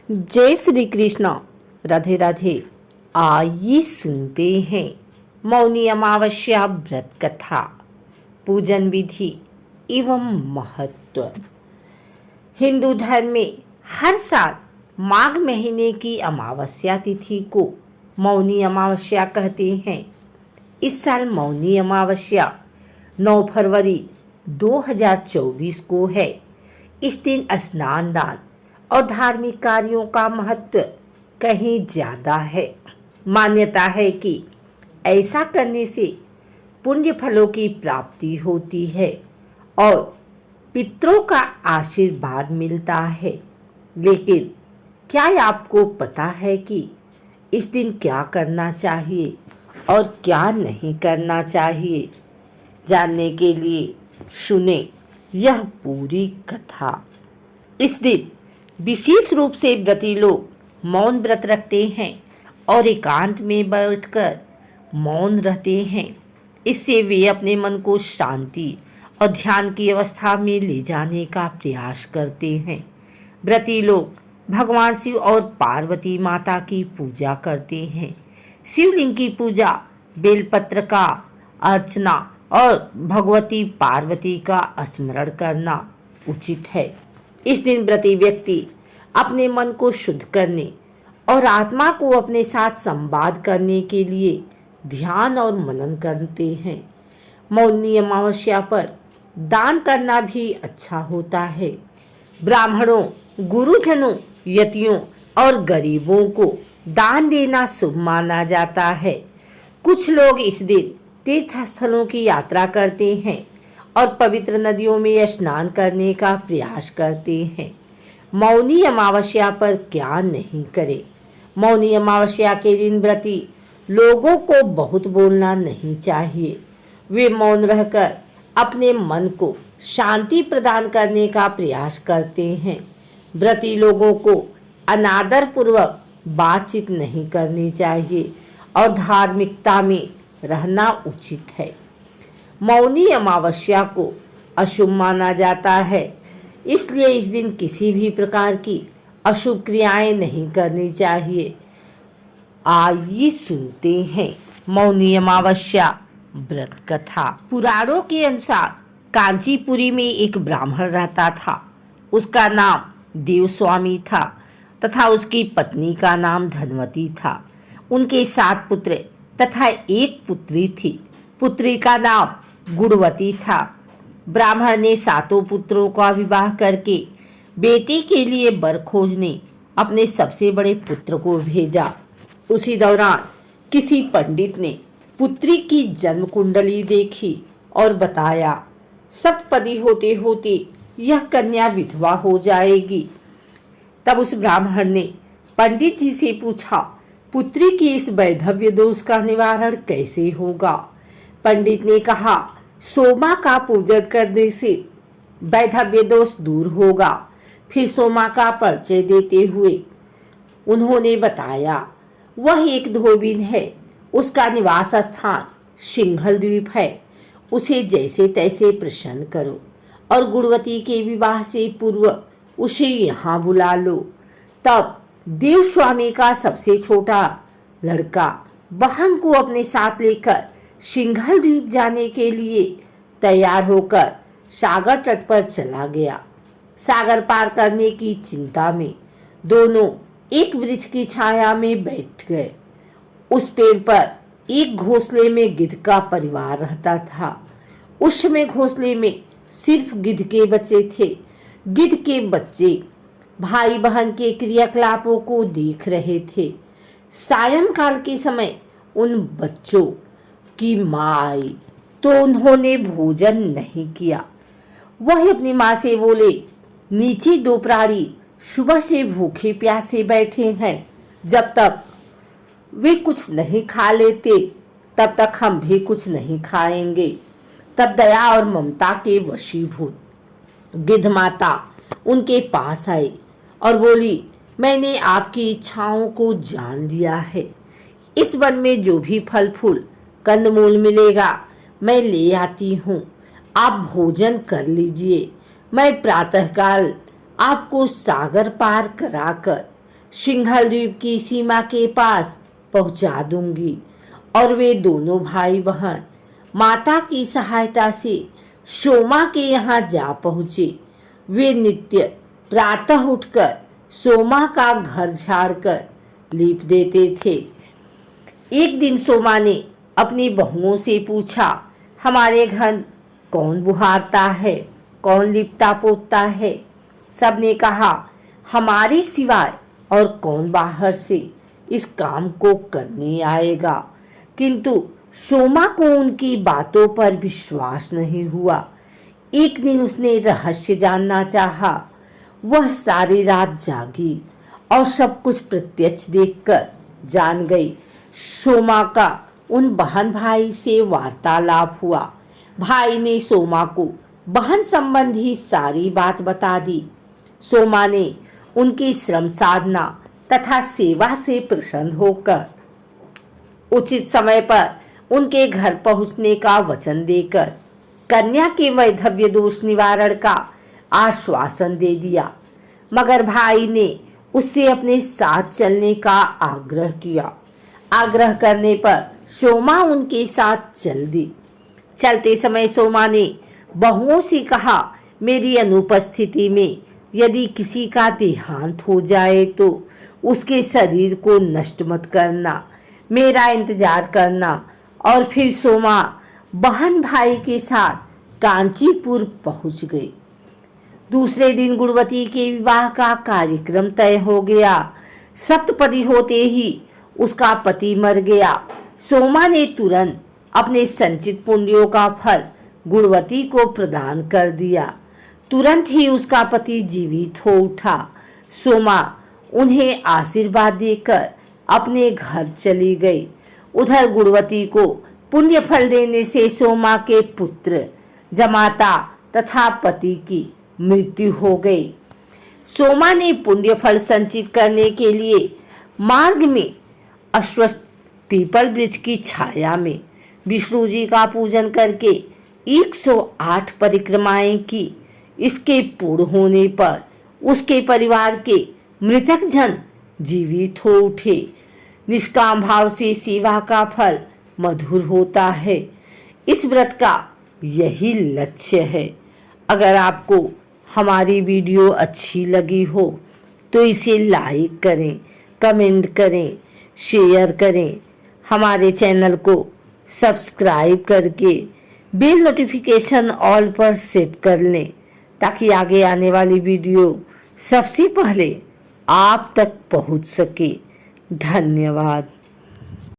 जय श्री कृष्ण। राधे राधे। आइए सुनते हैं मौनी अमावस्या व्रत कथा, पूजन विधि एवं महत्व। हिंदू धर्म में हर साल माघ महीने की अमावस्या तिथि को मौनी अमावस्या कहते हैं। इस साल मौनी अमावस्या 9 फरवरी 2024 को है। इस दिन स्नान दान और धार्मिक कार्यों का महत्व कहीं ज़्यादा है। मान्यता है कि ऐसा करने से पुण्य फलों की प्राप्ति होती है और पितरों का आशीर्वाद मिलता है। लेकिन क्या आपको पता है कि इस दिन क्या करना चाहिए और क्या नहीं करना चाहिए? जानने के लिए सुने यह पूरी कथा। इस दिन विशेष रूप से व्रती लोग मौन व्रत रखते हैं और एकांत में बैठकर मौन रहते हैं। इससे वे अपने मन को शांति और ध्यान की अवस्था में ले जाने का प्रयास करते हैं। व्रती लोग भगवान शिव और पार्वती माता की पूजा करते हैं। शिवलिंग की पूजा, बेलपत्र का अर्चना और भगवती पार्वती का स्मरण करना उचित है। इस दिन व्रती व्यक्ति अपने मन को शुद्ध करने और आत्मा को अपने साथ संवाद करने के लिए ध्यान और मनन करते हैं। मौनी अमावस्या पर दान करना भी अच्छा होता है। ब्राह्मणों, गुरुजनों, यतियों और गरीबों को दान देना शुभ माना जाता है। कुछ लोग इस दिन तीर्थ स्थलों की यात्रा करते हैं और पवित्र नदियों में स्नान करने का प्रयास करते हैं। मौनी अमावस्या पर क्या नहीं करें? मौनी अमावस्या के दिन व्रती लोगों को बहुत बोलना नहीं चाहिए। वे मौन रहकर अपने मन को शांति प्रदान करने का प्रयास करते हैं। व्रती लोगों को अनादर पूर्वक बातचीत नहीं करनी चाहिए और धार्मिकता में रहना उचित है। मौनी अमावस्या को अशुभ माना जाता है, इसलिए इस दिन किसी भी प्रकार की अशुभ क्रियाएं नहीं करनी चाहिए। आइए सुनते हैं मौनी अमावस्या व्रत कथा। पुराणों के अनुसार कांचीपुरी में एक ब्राह्मण रहता था। उसका नाम देवस्वामी था तथा उसकी पत्नी का नाम धनवती था। उनके 7 पुत्र तथा एक पुत्री थी। पुत्री का नाम गुणवती था। ब्राह्मण ने 7 पुत्रों का विवाह करके बेटी के लिए वर खोजने अपने सबसे बड़े पुत्र को भेजा। उसी दौरान किसी पंडित ने पुत्री की जन्म कुंडली देखी और बताया, सप्तपदी होते होते यह कन्या विधवा हो जाएगी। तब उस ब्राह्मण ने पंडित जी से पूछा, पुत्री की इस वैधव्य दोष का निवारण कैसे होगा? पंडित ने कहा, सोमा का पूजन करने से वैधव्य दोष दूर होगा। फिर सोमा का परिचय देते हुए उन्होंने बताया, वह एक धोबिन है। उसका निवास स्थान सिंघल द्वीप है। उसे जैसे तैसे प्रसन्न करो और गुणवती के विवाह से पूर्व उसे यहाँ बुला लो। तब देवस्वामी का सबसे छोटा लड़का बहन को अपने साथ लेकर सिंघल द्वीप जाने के लिए तैयार होकर सागर तट पर चला गया। सागर पार करने की चिंता में दोनों एक वृक्ष की छाया में बैठ गए। उस पेड़ पर एक घोंसले में गिद्ध का परिवार रहता था। उस समय घोंसले में सिर्फ गिद्ध के बच्चे थे। गिद्ध के बच्चे भाई बहन के क्रियाकलापों को देख रहे थे। सायंकाल के समय उन बच्चों की माँ आई तो उन्होंने भोजन नहीं किया। वह अपनी माँ से बोले, नीचे 2 प्राणी सुबह से भूखे प्यासे बैठे हैं। जब तक वे कुछ नहीं खा लेते तब तक हम भी कुछ नहीं खाएंगे। तब दया और ममता के वशीभूत गिद्ध माता उनके पास आई और बोली, मैंने आपकी इच्छाओं को जान लिया है। इस वन में जो भी फल फूल कंदमूल मिलेगा मैं ले आती हूँ। आप भोजन कर लीजिए। मैं प्रातःकाल आपको सागर पार कराकर सिंघल द्वीप की सीमा के पास पहुंचा दूंगी। और वे दोनों भाई बहन माता की सहायता से सोमा के यहाँ जा पहुँचे। वे नित्य प्रातः उठकर सोमा का घर झाड़कर लीप देते थे। एक दिन सोमा ने अपनी बहुओं से पूछा, हमारे घर कौन बुहारता है, कौन लिपता पोतता है? सबने कहा, हमारे सिवाय और कौन बाहर से इस काम को करने आएगा। किंतु सोमा को उनकी बातों पर विश्वास नहीं हुआ। एक दिन उसने रहस्य जानना चाहा। वह सारी रात जागी और सब कुछ प्रत्यक्ष देखकर जान गई। सोमा का उन बहन भाई से वार्तालाप हुआ। भाई ने सोमा को बहन संबंधी सारी बात बता दी। सोमा ने उनकी श्रम साधना तथा सेवा से प्रसन्न होकर उचित समय पर उनके घर पहुंचने का वचन देकर कन्या के वैधव्य दोष निवारण का आश्वासन दे दिया। मगर भाई ने उससे अपने साथ चलने का आग्रह किया। आग्रह करने पर सोमा उनके साथ चल दी। चलते समय सोमा ने बहुओं से कहा, मेरी अनुपस्थिति में यदि किसी का देहांत हो जाए तो उसके शरीर को नष्ट मत करना, मेरा इंतजार करना। और फिर सोमा बहन भाई के साथ कांचीपुर पहुंच गई। दूसरे दिन गुणवती के विवाह का कार्यक्रम तय हो गया। सप्तपदी होते ही उसका पति मर गया। सोमा ने तुरंत अपने संचित पुण्यों का फल गुणवती को प्रदान कर दिया। तुरंत ही उसका पति जीवित हो उठा। सोमा उन्हें आशीर्वाद देकर अपने घर चली गई। उधर गुणवती को पुण्य फल देने से सोमा के पुत्र जमाता तथा पति की मृत्यु हो गई। सोमा ने पुण्य फल संचित करने के लिए मार्ग में अश्वत्थ पीपल वृक्ष की छाया में विष्णु जी का पूजन करके 108 परिक्रमाएं की। इसके पूर्ण होने पर उसके परिवार के मृतक जन जीवित हो उठे। निष्काम भाव से सेवा का फल मधुर होता है। इस व्रत का यही लक्ष्य है। अगर आपको हमारी वीडियो अच्छी लगी हो तो इसे लाइक करें, कमेंट करें, शेयर करें। हमारे चैनल को सब्सक्राइब करके बेल नोटिफिकेशन ऑल पर सेट कर लें ताकि आगे आने वाली वीडियो सबसे पहले आप तक पहुंच सके। धन्यवाद।